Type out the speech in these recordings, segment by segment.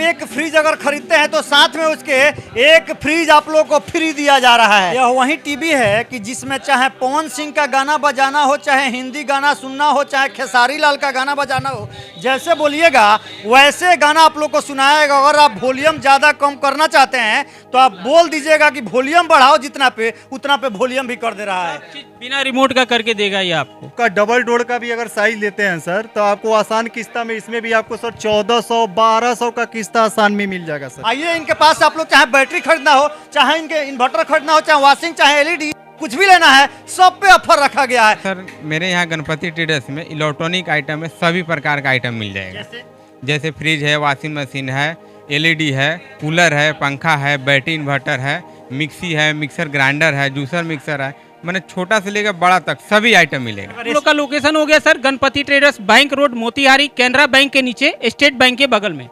एक फ्रिज अगर खरीदते हैं तो साथ में उसके एक फ्रिज आप लोग को फ्री दिया जा रहा है। यह वही टीवी है कि जिसमें चाहे पवन सिंह का गाना बजाना हो, चाहे हिंदी गाना सुनना हो, चाहे खेसारी लाल का गाना बजाना हो, जैसे बोलिएगा वैसे गाना आप लोग को सुनाएगा। अगर आप वॉल्यूम ज़्यादा कम करना चाहते हैं तो आप बोल दीजिएगा कि वॉल्यूम बढ़ाओ जितना पे, उतना पे वॉल्यूम भी कर दे रहा है। बिना रिमोट का करके देगा ये आपको। का डबल डोर का भी अगर साइज लेते हैं सर तो आपको आसान किस्ता में, इसमें भी आपको सर 1400 1200 का किस्ता आसान में मिल जाएगा सर। आइए इनके पास आप लोग चाहे बैटरी खरीदना हो, चाहे इनके इन्वर्टर खरीदना हो, चाहे वॉशिंग, चाहे एलईडी, कुछ भी लेना है सब पे ऑफर रखा गया है। सर मेरे यहाँ गणपति ट्रेडर्स में इलेक्ट्रॉनिक आइटम में सभी प्रकार का आइटम मिल जाएगा। जैसे फ्रिज है, वॉशिंग मशीन है, एलईडी है, कूलर है, पंखा है, बैटरी इन्वर्टर है, मिक्सी है, मिक्सर ग्राइंडर है, जूसर मिक्सर है, मैंने छोटा से लेकर बड़ा तक सभी आइटम मिलेगा। हम लोग का लोकेशन हो गया sir Ganpati traders, bank road, Motihari, Canara bank के नीचे, स्टेट बैंक के बगल में।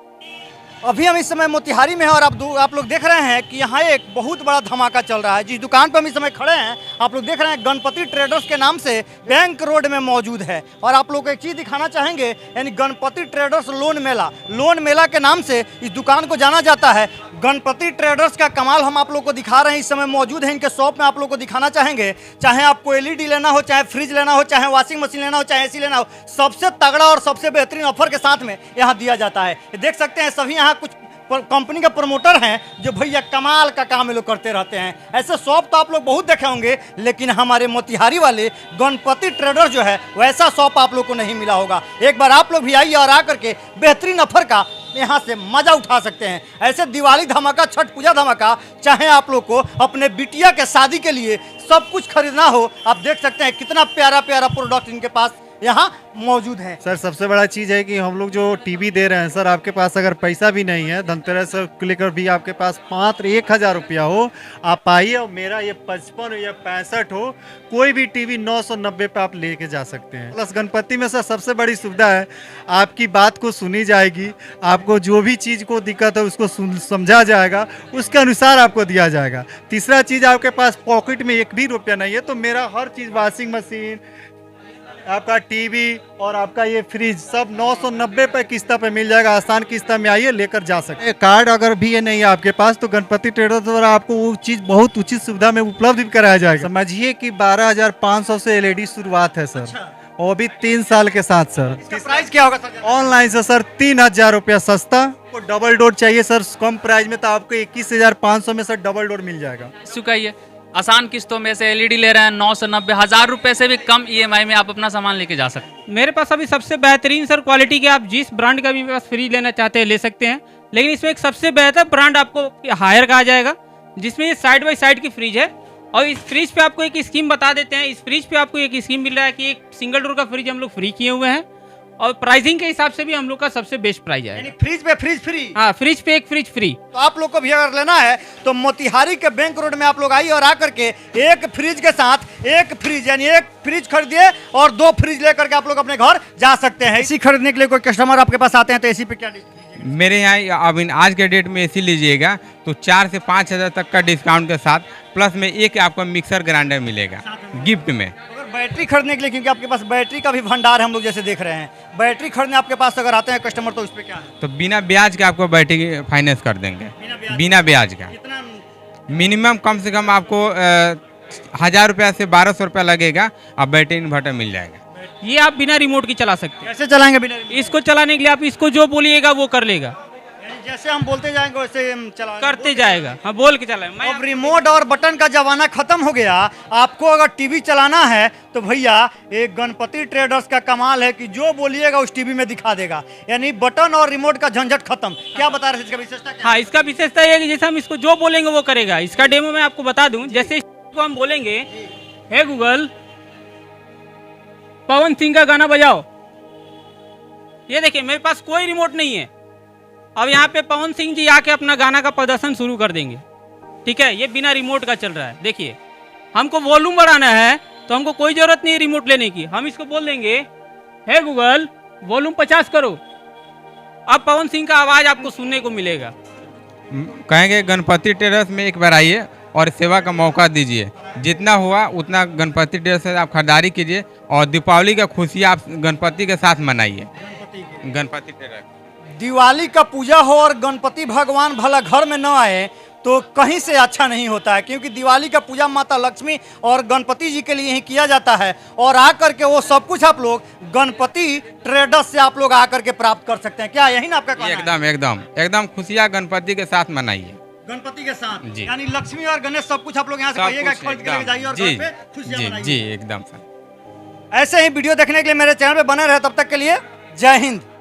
अभी हम इस समय मोतिहारी में हैं और आप लोग देख रहे हैं कि यहाँ एक बहुत बड़ा धमाका चल रहा है। जिस दुकान पर हम इस समय खड़े हैं आप लोग देख रहे हैं गणपति ट्रेडर्स के नाम से बैंक रोड में मौजूद है। और आप लोग को एक चीज़ दिखाना चाहेंगे, यानी गणपति ट्रेडर्स लोन मेला के नाम से इस दुकान को जाना जाता है। गणपति ट्रेडर्स का कमाल हम आप लोग को दिखा रहे हैं, इस समय मौजूद है इनके शॉप में। आप लोग को दिखाना चाहेंगे, चाहे आपको एलईडी लेना हो, चाहे फ्रिज लेना हो, चाहे वॉशिंग मशीन लेना हो, चाहे एसी लेना हो, सबसे तगड़ा और सबसे बेहतरीन ऑफर के साथ में यहाँ दिया जाता है। देख सकते हैं सभी यहाँ कुछ कंपनी के प्रमोटर हैं जो भैया कमाल का काम ये लोग करते रहते हैं। ऐसे शॉप तो आप लोग बहुत देखे होंगे, लेकिन हमारे मोतिहारी वाले गणपति ट्रेडर जो है वैसा शॉप आप लोग को नहीं मिला होगा। एक बार आप लोग भी आइए और आकर के बेहतरीन ऑफर का यहाँ से मजा उठा सकते हैं। ऐसे दिवाली धमाका, छठ पूजा धमाका, चाहे आप लोग को अपने बिटिया के शादी के लिए सब कुछ खरीदना हो, आप देख सकते हैं कितना प्यारा प्यारा प्रोडक्ट इनके पास यहाँ मौजूद है। सर सबसे बड़ा चीज़ है कि हम लोग जो टीवी दे रहे हैं सर, आपके पास अगर पैसा भी नहीं है, धनतेरस को लेकर भी आपके पास मात्र 1000 रुपया हो, आप आइए और मेरा ये 55 हो या 65 हो, कोई भी टीवी 990 पे आप लेके जा सकते हैं। प्लस गणपति में सर सबसे बड़ी सुविधा है, आपकी बात को सुनी जाएगी, आपको जो भी चीज़ को दिक्कत है उसको समझा जाएगा, उसके अनुसार आपको दिया जाएगा। तीसरा चीज़, आपके पास पॉकेट में एक भी रुपया नहीं है तो मेरा हर चीज़, वॉशिंग मशीन, आपका टीवी और आपका ये फ्रिज सब 990 पे किस्ता पे मिल जाएगा। आसान किस्ता में आइए लेकर जा सकते हैं। कार्ड अगर भी ये नहीं है आपके पास तो गणपति ट्रेडर्स द्वारा आपको वो चीज़ बहुत उचित सुविधा में उपलब्ध भी कराया जाएगा। समझिए कि 12,500 से एलईडी शुरुआत है सर। और भी 3 साल के साथ सर। इसका प्राइस क्या होगा सर? ऑनलाइन से सर 3000 रुपया सस्ता। को डबल डोर चाहिए सर कम प्राइस में तो आपको 21,500 में सर डबल डोर मिल जाएगा। चुकाइए आसान किस्तों में से एलईडी ले रहे हैं 990, 1000 रुपए से भी कम ईएमआई में आप अपना सामान लेके जा सकते हैं। मेरे पास अभी सबसे बेहतरीन सर क्वालिटी के, आप जिस ब्रांड का भी मेरे पास फ्रिज लेना चाहते हैं ले सकते हैं। लेकिन इसमें एक सबसे बेहतर ब्रांड आपको हायर का आ जाएगा, जिसमें ये साइड बाई साइड की फ्रिज है। और इस फ्रिज पे आपको एक स्कीम बता देते हैं। इस फ्रिज पे आपको एक स्कीम मिल रहा है कि एक सिंगल डोर का फ्रिज हम लोग फ्री किए हुए हैं, और प्राइसिंग के हिसाब से भी हम लोग का सबसे बेस्ट प्राइस है। यानी फ्रिज पे फ्रिज फ्री। हाँ, फ्रिज पे एक फ्रिज फ्री। तो आप लोग को भी अगर लेना है तो मोतिहारी के बैंक रोड में आप लोग आइए और आकर के एक फ्रिज के साथ एक फ्रिज, यानी एक फ्रिज खरीदिए और 2 फ्रिज लेकर के आप लोग अपने घर जा सकते हैं। एसी खरीदने के लिए कोई कस्टमर आपके पास आते हैं तो एसी पे क्या मेरे यहाँ अब आज के डेट में एसी लीजिएगा तो 4 से 5 हज़ार तक का डिस्काउंट के साथ, प्लस में एक आपको मिक्सर ग्राइंडर मिलेगा गिफ्ट में। अगर बैटरी खरीदने के लिए, क्योंकि आपके पास बैटरी का भी भंडार है, हम लोग जैसे देख रहे हैं, बैटरी खरीदने आपके पास अगर आते हैं कस्टमर तो उस पर क्या है? तो बिना ब्याज के आपको बैटरी फाइनेंस कर देंगे, बिना ब्याज का। कितना मिनिमम कम से कम आपको 1000 रुपया से 1200 रुपया लगेगा, अब बैटरी इन्वर्टर मिल जाएगा। ये आप बिना रिमोट की चला सकते हैं। कैसे चलाएंगे बिना रिमोट? इसको चलाने के लिए आप इसको जो बोलिएगा वो कर लेगा, यानी जैसे हम बोलते जाएंगे वैसे हम चला करते जाएगा। हाँ, बोल के चलाए। मैं अब रिमोट और बटन का जमाना खत्म हो गया। आपको अगर टीवी चलाना है तो भैया एक गणपति ट्रेडर्स का कमाल है कि जो बोलिएगा उस टीवी में दिखा देगा, यानी बटन और रिमोट का झंझट खत्म। क्या बता रहे थे इसका विशेषता क्या? हाँ, इसका विशेषता ये है कि जैसे हम इसको जो बोलेंगे वो करेगा। इसका डेमो मैं आपको बता दूं। जैसे इसको हम बोलेंगे, हे गूगल पवन सिंह का गाना बजाओ, ये देखिए मेरे पास कोई रिमोट नहीं है। अब यहाँ पे पवन सिंह जी आके अपना गाना का प्रदर्शन शुरू कर देंगे। ठीक है, ये बिना रिमोट का चल रहा है। देखिए, हमको वॉल्यूम बढ़ाना है तो हमको कोई जरूरत नहीं है रिमोट लेने की। हम इसको बोल देंगे, हे गूगल वॉल्यूम 50 करो। अब पवन सिंह का आवाज आपको सुनने को मिलेगा। कहेंगे गणपति टेरेस में एक बार आइए और सेवा का मौका दीजिए, जितना हुआ उतना गणपति टेरेस से आप खरीदारी कीजिए और दीपावली का खुशियाँ आप गणपति के साथ मनाइए। गणपति टेरेस दिवाली का पूजा हो और गणपति भगवान भला घर में न आए तो कहीं से अच्छा नहीं होता है, क्योंकि दिवाली का पूजा माता लक्ष्मी और गणपति जी के लिए ही किया जाता है। और आकर के वो सब कुछ आप लोग गणपति ट्रेडर्स से आप लोग आकर के प्राप्त कर सकते हैं। क्या यही ना आपका कहना है? एकदम एकदम एकदम खुशियाँ गणपति के साथ मनाइए। गणपति के साथ जी। यानी लक्ष्मी और गणेश सब कुछ आप लोग यहाँ से सब पाइएगा, कुछ खरीद के लेके जाइए और जी घर पे खुशियाँ जी मनाइए। जी एकदम सर। ऐसे ही वीडियो देखने के लिए मेरे चैनल पे बने रहे, तब तक के लिए जय हिंद।